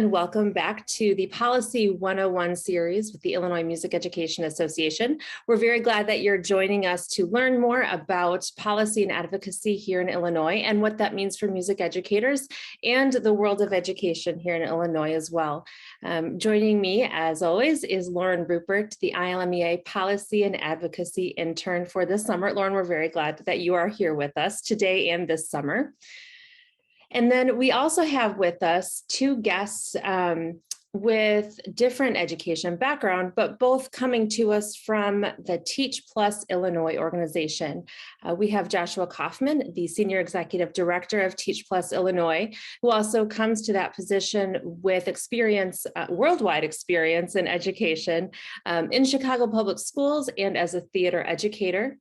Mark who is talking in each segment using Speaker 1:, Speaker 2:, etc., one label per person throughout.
Speaker 1: and welcome back to the Policy 101 series with the Illinois Music Education Association. We're very glad that you're joining us to learn more about policy and advocacy here in Illinois and what that means for music educators and the world of education here in Illinois as well. Joining me, as always, is Lauren Rupert, the ILMEA Policy and Advocacy intern for this summer. Lauren, we're very glad that you are here with us today and this summer. And then we also have with us two guests with different education background, but both coming to us from the TeachPlus Illinois organization. We have Joshua Kaufmann, the Senior Executive Director of TeachPlus Illinois, who also comes to that position with experience, worldwide experience in education in Chicago Public Schools and as a theater educator.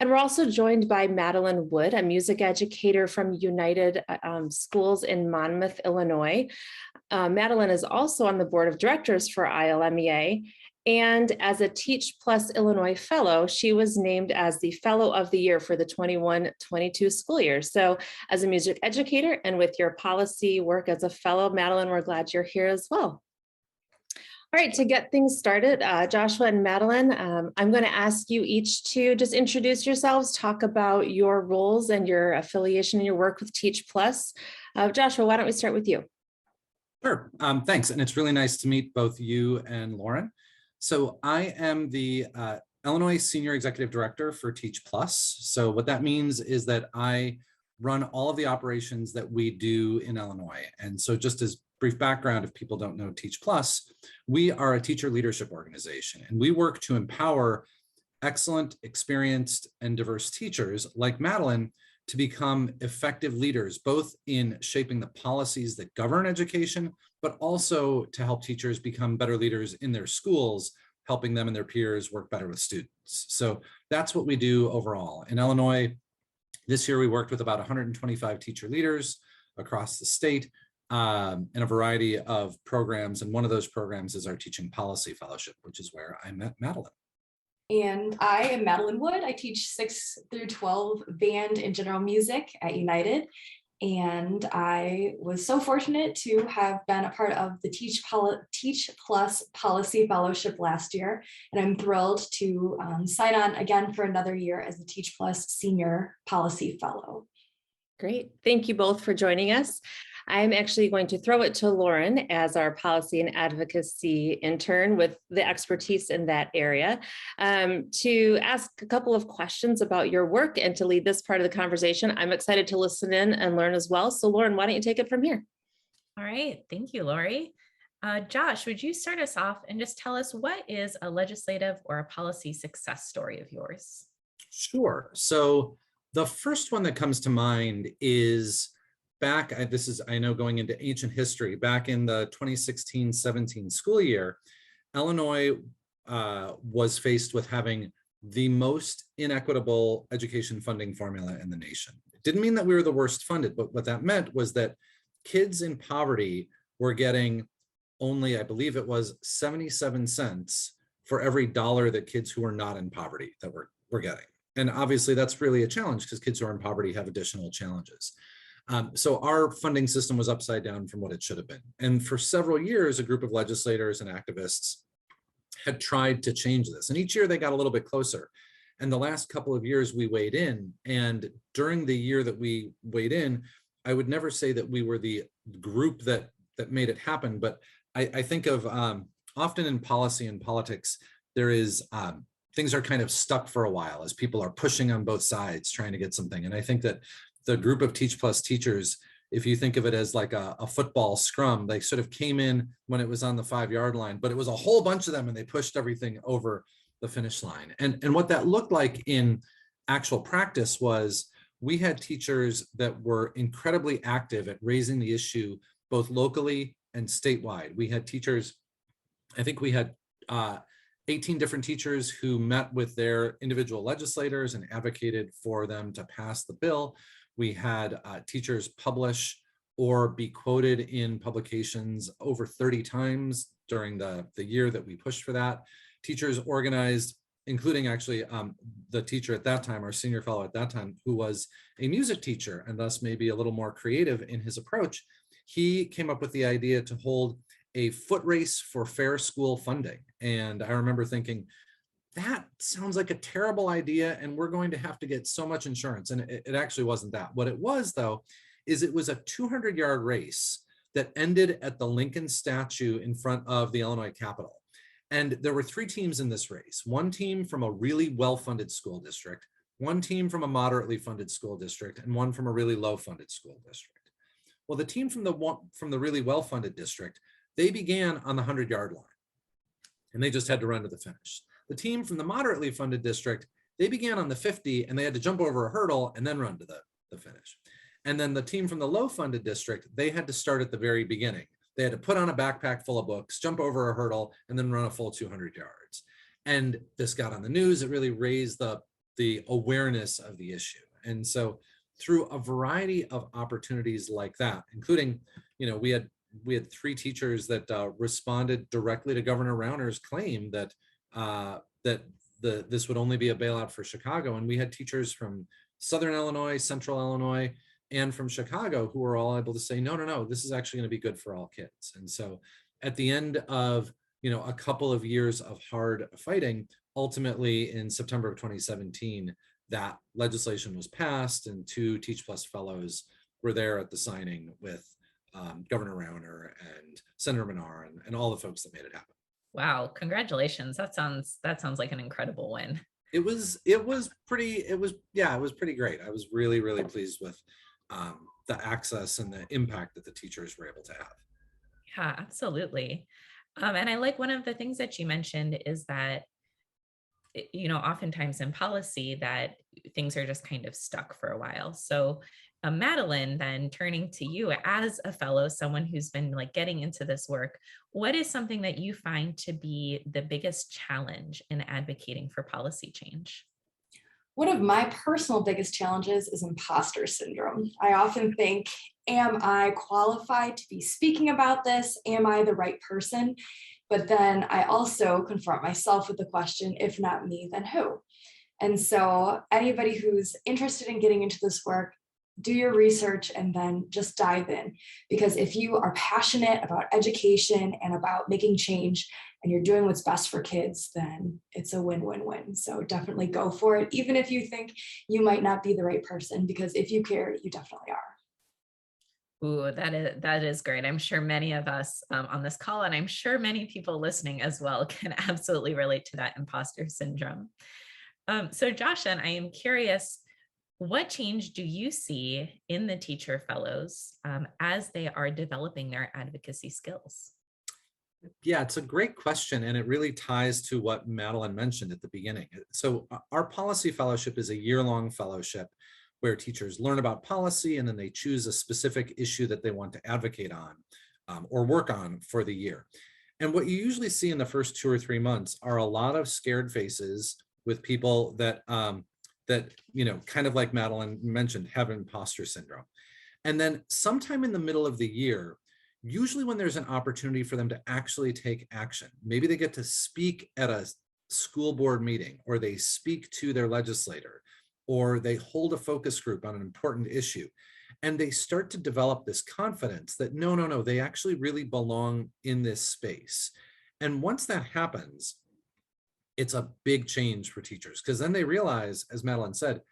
Speaker 1: And we're also joined by Madeline Wood, a music educator from United Schools in Monmouth, Illinois. Madeline is also on the board of directors for ILMEA. And as a TeachPlus Illinois Fellow, she was named as the Fellow of the Year for the 21-22 school year. So as a music educator and with your policy work as a fellow, Madeline, we're glad you're here as well. All right, to get things started, Joshua and Madeline, I'm going to ask you each to just introduce yourselves, talk about your roles and your affiliation and your work with TeachPlus. Joshua, why don't we start with you?
Speaker 2: Sure, thanks. And it's really nice to meet both you and Lauren. So I am the Illinois Senior Executive Director for TeachPlus. So what that means is that I run all of the operations that we do in Illinois. And so just as brief background, if people don't know TeachPlus, we are a teacher leadership organization, and we work to empower excellent, experienced, and diverse teachers like Madeline to become effective leaders, both in shaping the policies that govern education, but also to help teachers become better leaders in their schools, helping them and their peers work better with students. So that's what we do overall. In Illinois, this year we worked with about 125 teacher leaders across the state, in a variety of programs. And one of those programs is our Teaching Policy Fellowship, which is where I met Madeline.
Speaker 3: And I am Madeline Wood. I teach 6 through 12 band and general music at United. And I was so fortunate to have been a part of the TeachPlus Policy Fellowship last year. And I'm thrilled to sign on again for another year as the TeachPlus Senior Policy Fellow.
Speaker 1: Great. Thank you both for joining us. I'm actually going to throw it to Lauren as our policy and advocacy intern with the expertise in that area to ask a couple of questions about your work and to lead this part of the conversation. I'm excited to listen in and learn as well. So Lauren, why don't you take it from here?
Speaker 4: All right. Thank you, Lori. Josh, would you start us off and just tell us what is a legislative or a policy success story of yours?
Speaker 2: Sure. So the first one that comes to mind is this is, I know, going into ancient history, back in the 2016-17 school year, Illinois was faced with having the most inequitable education funding formula in the nation. It didn't mean that we were the worst funded, but what that meant was that kids in poverty were getting only, I believe it was 77 cents for every dollar that kids who were not in poverty that were getting. And obviously that's really a challenge because kids who are in poverty have additional challenges. So our funding system was upside down from what it should have been. And for several years, a group of legislators and activists had tried to change this. And each year they got a little bit closer. And the last couple of years we weighed in. And during the year that we weighed in, I would never say that we were the group that made it happen. But I think of often in policy and politics, there is things are kind of stuck for a while as people are pushing on both sides trying to get something. And I think that the group of TeachPlus teachers, if you think of it as like a football scrum, they sort of came in when it was on the 5-yard line, but it was a whole bunch of them and they pushed everything over the finish line. And what that looked like in actual practice was we had teachers that were incredibly active at raising the issue both locally and statewide. We had teachers, I think we had 18 different teachers who met with their individual legislators and advocated for them to pass the bill. We had teachers publish or be quoted in publications over 30 times during the year that we pushed for that. Teachers organized, including actually the teacher at that time, our senior fellow at that time, who was a music teacher and thus maybe a little more creative in his approach. he came up with the idea to hold a foot race for fair school funding. And I remember thinking, that sounds like a terrible idea, and we're going to have to get so much insurance. And it actually wasn't that. What it was, though, is it was a 200-yard race that ended at the Lincoln statue in front of the Illinois Capitol. And there were 3 teams in this race. One team from a really well-funded school district, one team from a moderately funded school district, and one from a really low-funded school district. Well, the team from the really well-funded district, they began on the 100-yard line, and they just had to run to the finish. The team from the moderately funded district, they began on the 50, and they had to jump over a hurdle and then run to the finish. And then the team from the low funded district, they had to start at the very beginning. They had to put on a backpack full of books, jump over a hurdle, and then run a full 200 yards. And this got on the news. It really raised the awareness of the issue. And so through a variety of opportunities like that, including, we had 3 teachers that responded directly to Governor Rauner's claim that this would only be a bailout for Chicago. And we had teachers from Southern Illinois, Central Illinois, and from Chicago who were all able to say, no, this is actually going to be good for all kids. And so at the end of, a couple of years of hard fighting, ultimately in September of 2017, that legislation was passed, and 2 TeachPlus fellows were there at the signing with Governor Rauner and Senator Menard and all the folks that made it happen.
Speaker 4: Wow, congratulations. That sounds like an incredible win.
Speaker 2: It was pretty great. I was really, really pleased with the access and the impact that the teachers were able to have.
Speaker 4: Yeah, absolutely. And I like one of the things that you mentioned is that, oftentimes in policy that things are just kind of stuck for a while. So Madeline, then turning to you as a fellow, someone who's been getting into this work, what is something that you find to be the biggest challenge in advocating for policy change?
Speaker 3: One of my personal biggest challenges is imposter syndrome. I often think, am I qualified to be speaking about this? Am I the right person? But then I also confront myself with the question, if not me, then who? And so anybody who's interested in getting into this work, do your research and then just dive in. Because if you are passionate about education and about making change and you're doing what's best for kids, then it's a win-win-win. So definitely go for it, even if you think you might not be the right person, because if you care, you definitely are.
Speaker 4: Ooh, that is great. I'm sure many of us on this call, and I'm sure many people listening as well, can absolutely relate to that imposter syndrome. So Josh, and I am curious, what change do you see in the teacher fellows as they are developing their advocacy skills?
Speaker 2: Yeah, it's a great question, and it really ties to what Madeline mentioned at the beginning. So our policy fellowship is a year-long fellowship where teachers learn about policy, and then they choose a specific issue that they want to advocate on or work on for the year. And what you usually see in the first 2 or 3 months are a lot of scared faces with people that kind of like Madeline mentioned, have imposter syndrome. And then sometime in the middle of the year, usually when there's an opportunity for them to actually take action, maybe they get to speak at a school board meeting, or they speak to their legislator, or they hold a focus group on an important issue, and they start to develop this confidence that no, they actually really belong in this space. And once that happens, it's a big change for teachers, because then they realize, as Madeline said,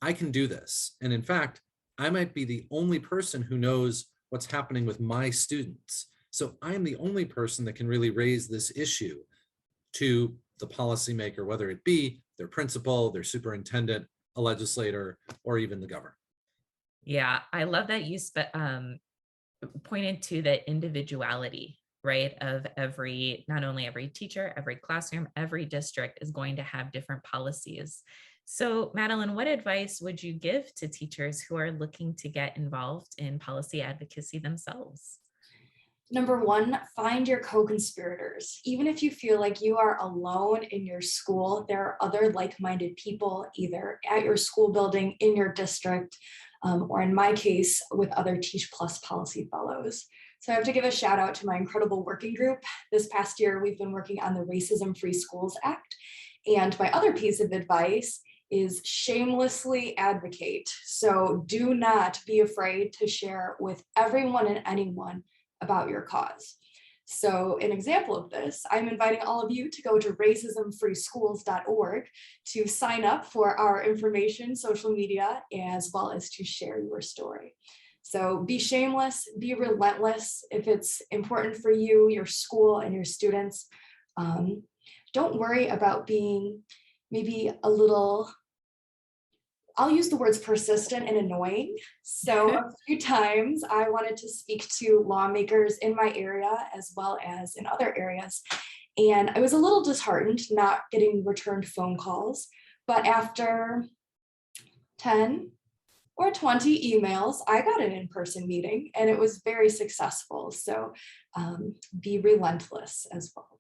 Speaker 2: I can do this. And in fact, I might be the only person who knows what's happening with my students. So I'm the only person that can really raise this issue to the policymaker, whether it be their principal, their superintendent, a legislator, or even the governor.
Speaker 4: Yeah, I love that you pointed to the individuality, right, of not only every teacher, every classroom, every district is going to have different policies. So Madeline, what advice would you give to teachers who are looking to get involved in policy advocacy themselves?
Speaker 3: Number one, find your co-conspirators. Even if you feel like you are alone in your school, there are other like-minded people either at your school building, in your district, or in my case, with other TeachPlus policy fellows. So I have to give a shout out to my incredible working group. This past year, we've been working on the Racism-Free Schools Act. And my other piece of advice is shamelessly advocate. So do not be afraid to share with everyone and anyone about your cause. So an example of this, I'm inviting all of you to go to racismfreeschools.org to sign up for our information, social media, as well as to share your story. So be shameless, be relentless. If it's important for you, your school, and your students, don't worry about being maybe a little, I'll use the words persistent and annoying. So a few times I wanted to speak to lawmakers in my area as well as in other areas. And I was a little disheartened not getting returned phone calls. But after 10 or 20 emails, I got an in-person meeting and it was very successful. So be relentless as well.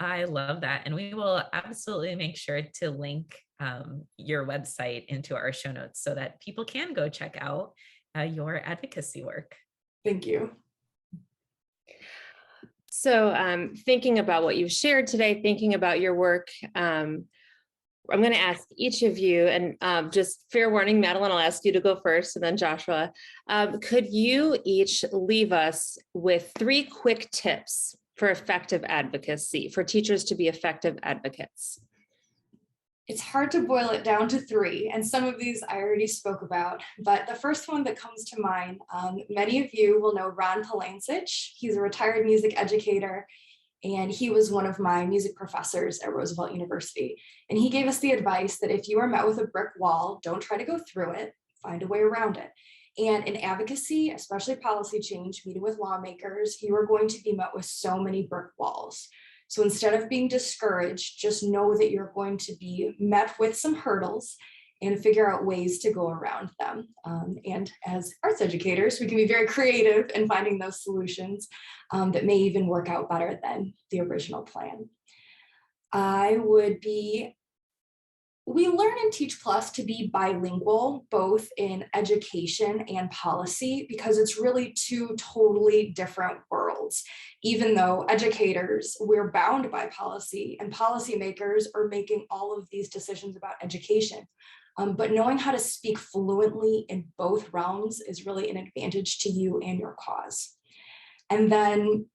Speaker 4: I love that. And we will absolutely make sure to link your website into our show notes so that people can go check out your advocacy work.
Speaker 3: Thank you.
Speaker 1: So thinking about what you've shared today, thinking about your work, I'm going to ask each of you, and just fair warning, Madeline, I'll ask you to go first, and then Joshua. Could you each leave us with 3 quick tips for effective advocacy, for teachers to be effective advocates?
Speaker 3: It's hard to boil it down to 3, and some of these I already spoke about, but the first one that comes to mind, many of you will know Ron Polansich. He's a retired music educator, and he was one of my music professors at Roosevelt University. And he gave us the advice that if you are met with a brick wall, don't try to go through it, find a way around it. And in advocacy, especially policy change, meeting with lawmakers, you are going to be met with so many brick walls. So instead of being discouraged, just know that you're going to be met with some hurdles and figure out ways to go around them. And as arts educators, we can be very creative in finding those solutions that may even work out better than the original plan. We learn in TeachPlus to be bilingual, both in education and policy, because it's really 2 totally different worlds. Even though educators, we're bound by policy, and policymakers are making all of these decisions about education. But knowing how to speak fluently in both realms is really an advantage to you and your cause. And then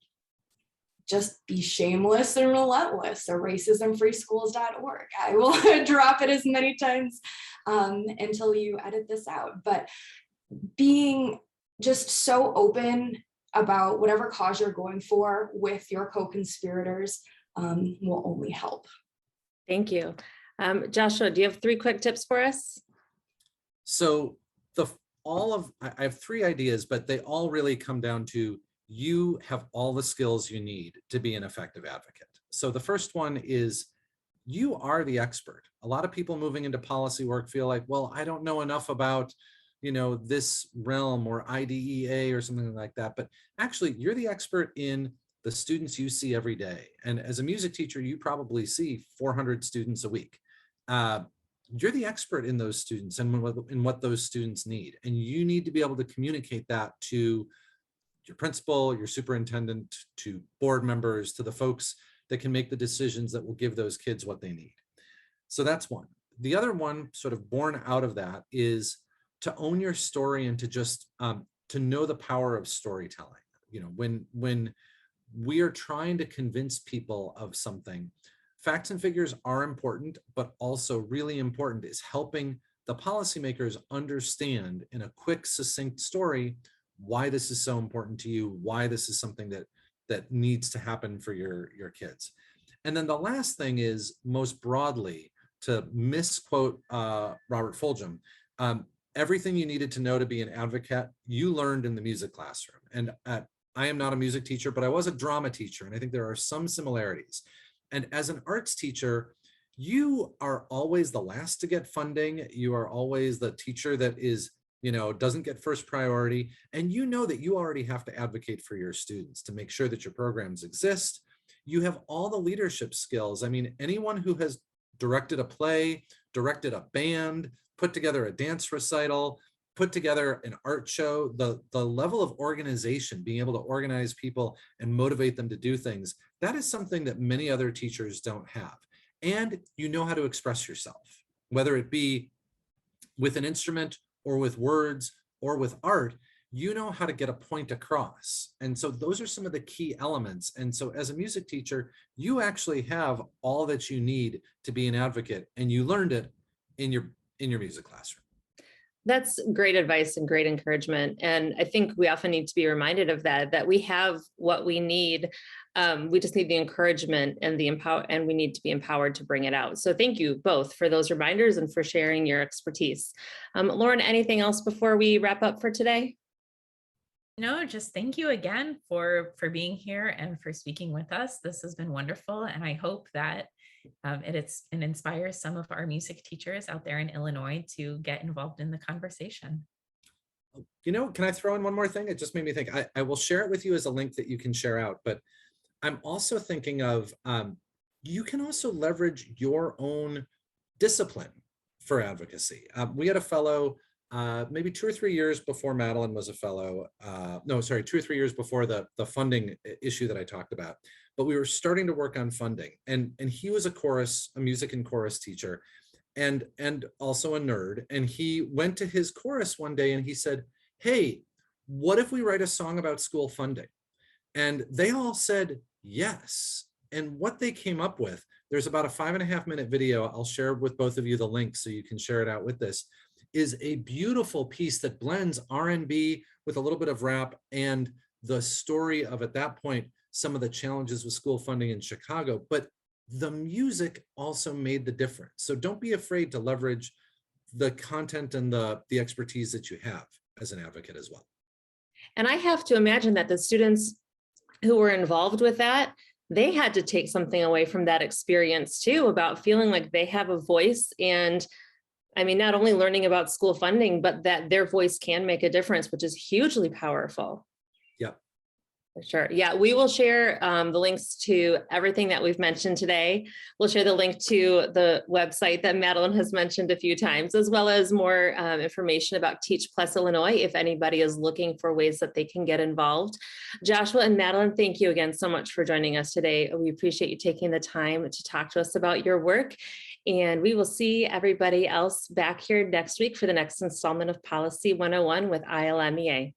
Speaker 3: just be shameless and relentless. So racismfreeschools.org. I will drop it as many times until you edit this out. But being just so open about whatever cause you're going for with your co-conspirators will only help.
Speaker 1: Thank you. Joshua, do you have 3 quick tips for us?
Speaker 2: So I have 3 ideas, but they all really come down to you have all the skills you need to be an effective advocate. So the first one is you are the expert. A lot of people moving into policy work feel like, well, I don't know enough about, this realm or IDEA or something like that. But actually, you're the expert in the students you see every day. And as a music teacher, you probably see 400 students a week. You're the expert in those students and in what those students need. And you need to be able to communicate that to your principal, your superintendent, to board members, to the folks that can make the decisions that will give those kids what they need. So that's one. The other one, sort of born out of that, is to own your story and to just to know the power of storytelling. When we are trying to convince people of something, facts and figures are important, but also really important is helping the policymakers understand in a quick, succinct story why this is so important to you, why this is something that needs to happen for your kids. And then the last thing is, most broadly, to misquote Robert Fulghum, everything you needed to know to be an advocate, you learned in the music classroom. And I am not a music teacher, but I was a drama teacher, and I think there are some similarities. And as an arts teacher, you are always the last to get funding. You are always the teacher that is doesn't get first priority. And you know that you already have to advocate for your students to make sure that your programs exist. You have all the leadership skills. I mean, anyone who has directed a play, directed a band, put together a dance recital, put together an art show, the level of organization, being able to organize people and motivate them to do things, that is something that many other teachers don't have. and you know how to express yourself, whether it be with an instrument or with words or with art. You know how to get a point across. And so those are some of the key elements. And so as a music teacher, you actually have all that you need to be an advocate, and you learned it in your music classroom.
Speaker 1: That's great advice and great encouragement. And I think we often need to be reminded of that we have what we need. We just need the encouragement and and we need to be empowered to bring it out. So thank you both for those reminders and for sharing your expertise. Lauren, anything else before we wrap up for today?
Speaker 4: No, just thank you again for being here and for speaking with us. This has been wonderful. And I hope that it inspires some of our music teachers out there in Illinois to get involved in the conversation.
Speaker 2: You know, can I throw in one more thing? It just made me think. I will share it with you as a link that you can share out, but I'm also thinking of, you can also leverage your own discipline for advocacy. We had a fellow, maybe 2 or 3 years before Madeline was a fellow, no, sorry, 2 or 3 years before the funding issue that I talked about, but we were starting to work on funding, and he was a music and chorus teacher, and also a nerd. And he went to his chorus one day and he said, hey, what if we write a song about school funding? And they all said yes. And what they came up with, there's about a 5.5-minute video. I'll share with both of you the link so you can share it out with this, is a beautiful piece that blends R&B with a little bit of rap, and the story of, at that point, some of the challenges with school funding in Chicago. But the music also made the difference. So don't be afraid to leverage the content and the expertise that you have as an advocate as well.
Speaker 1: And I have to imagine that the students who were involved with that, they had to take something away from that experience too, about feeling like they have a voice. And I mean, not only learning about school funding, but that their voice can make a difference, which is hugely powerful.
Speaker 2: Yep.
Speaker 1: For sure. Yeah, we will share the links to everything that we've mentioned today. We'll share the link to the website that Madeline has mentioned a few times, as well as more information about TeachPlus Illinois, if anybody is looking for ways that they can get involved. Joshua and Madeline, thank you again so much for joining us today. We appreciate you taking the time to talk to us about your work. And we will see everybody else back here next week for the next installment of Policy 101 with ILMEA.